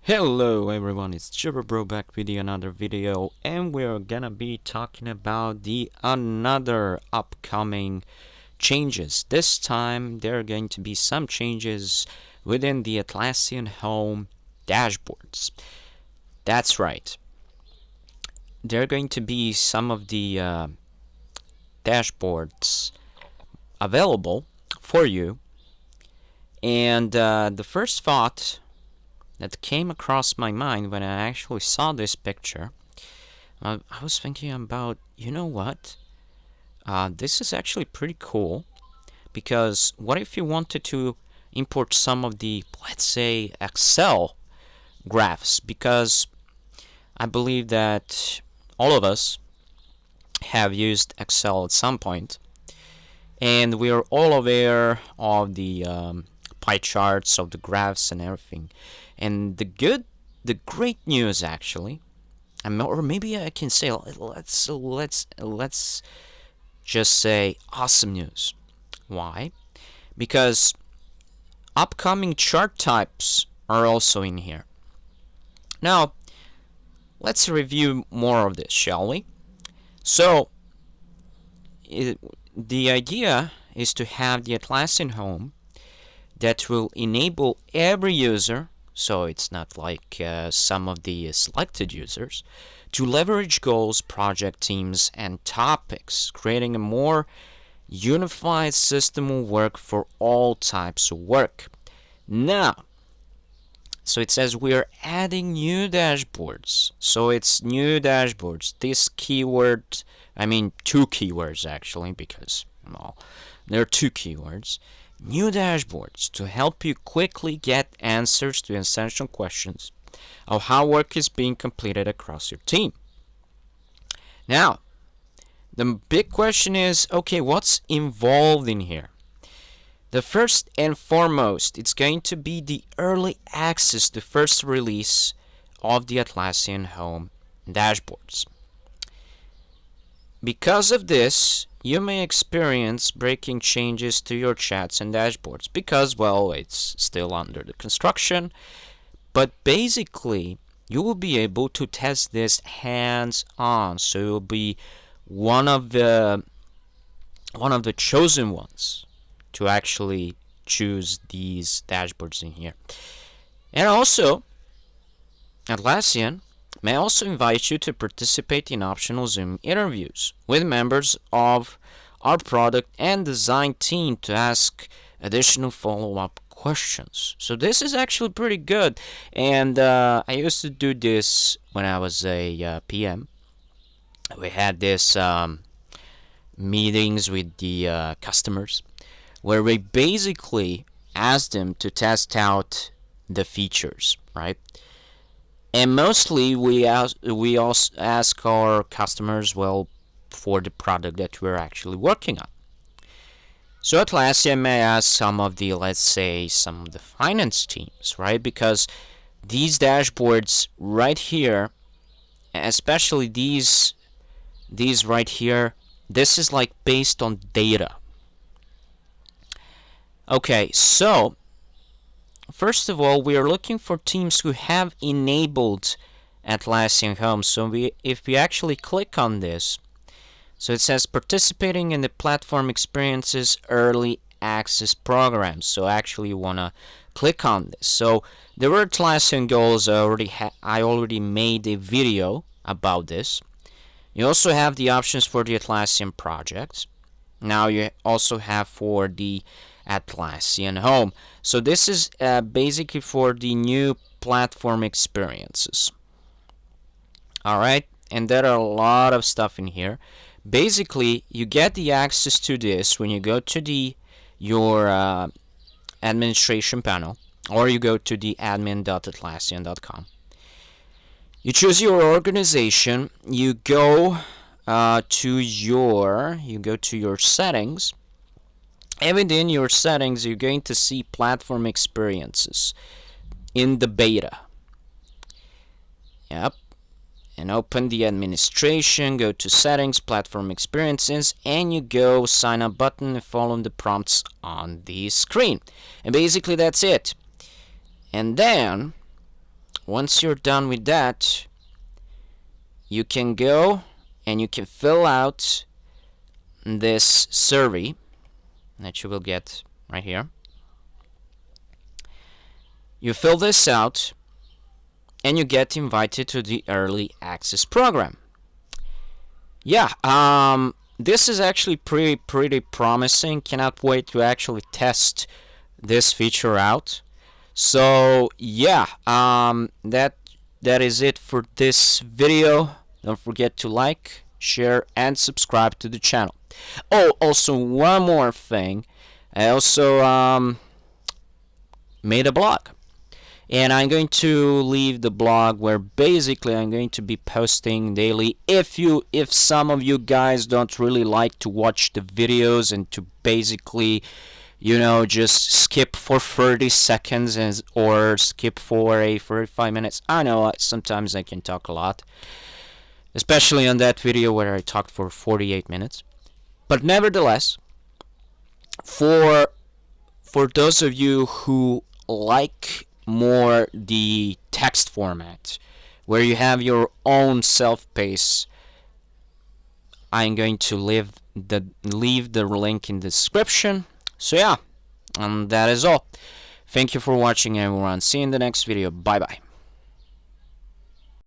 Hello everyone, it's Jira Bro back with another video, and we're gonna be talking about the another upcoming changes. This time there are going to be some changes within the Atlassian Home dashboards. That's right. There are going to be some of the dashboards available for you, and the first thought that came across my mind when I actually saw this picture, I was thinking about, you know what? This is actually pretty cool, because what if you wanted to import some of the, let's say, Excel graphs? Because I believe that all of us have used Excel at some point, and we are all aware of the pie charts, of the graphs and everything. And the great news actually, or maybe I can say let's just say awesome news. Why? Because upcoming chart types are also in here. Now, let's review more of this, shall we? So, the idea is to have the Atlassian Home that will enable every user, so it's not like some of the selected users, to leverage goals, project teams, and topics, creating a more unified system of work for all types of work. Now, so it says we're adding new dashboards. So it's new dashboards. This keyword, I mean two keywords actually, because well, there are two keywords. New dashboards to help you quickly get answers to essential questions of how work is being completed across your team. Now, the big question is, okay, what's involved in here? The first and foremost, it's going to be the early access to first release of the Atlassian Home dashboards. Because of this, you may experience breaking changes to your chats and dashboards because, well, it's still under the construction. But basically, you will be able to test this hands-on. So you'll be one of the chosen ones to actually choose these dashboards in here. And also, Atlassian may also invite you to participate in optional Zoom interviews with members of our product and design team to ask additional follow-up questions. So this is actually pretty good, and I used to do this when I was a PM. We had this meetings with the customers where we basically asked them to test out the features, right? And mostly we also ask our customers, well, for the product that we're actually working on. So Atlassian may ask some of the, let's say, some of the finance teams, right? Because these dashboards right here, especially these right here, this is like based on data. Okay, so first of all, we are looking for teams who have enabled Atlassian Home. So if we actually click on this, so it says participating in the platform experiences early access programs. So actually you want to click on this. So there were Atlassian goals. I already made a video about this. You also have the options for the Atlassian projects. Now you also have for the Atlassian Home. So this is basically for the new platform experiences. Alright, and there are a lot of stuff in here. Basically, you get the access to this when you go to your administration panel, or you go to the admin.atlassian.com. You choose your organization, you go to your settings, and within your settings you're going to see platform experiences in the beta. Yep. And open the administration, go to settings, platform experiences, and you go sign up button and follow the prompts on the screen. And basically that's it. And then once you're done with that, you can go and you can fill out this survey that you will get right here. You fill this out and you get invited to the early access program. Yeah, this is actually pretty promising. Cannot wait to actually test this feature out. So yeah, that is it for this video. Don't forget to like, share, and subscribe to the channel. Oh, also one more thing. I also made a blog, and I'm going to leave the blog where basically I'm going to be posting daily. If some of you guys don't really like to watch the videos and to basically, just skip for 30 seconds or skip for a 45 minutes. I know sometimes I can talk a lot, especially on that video where I talked for 48 minutes. But nevertheless, for those of you who like more the text format, where you have your own self-pace, I'm going to leave the link in the description. So yeah, that is all. Thank you for watching, everyone. See you in the next video. Bye bye.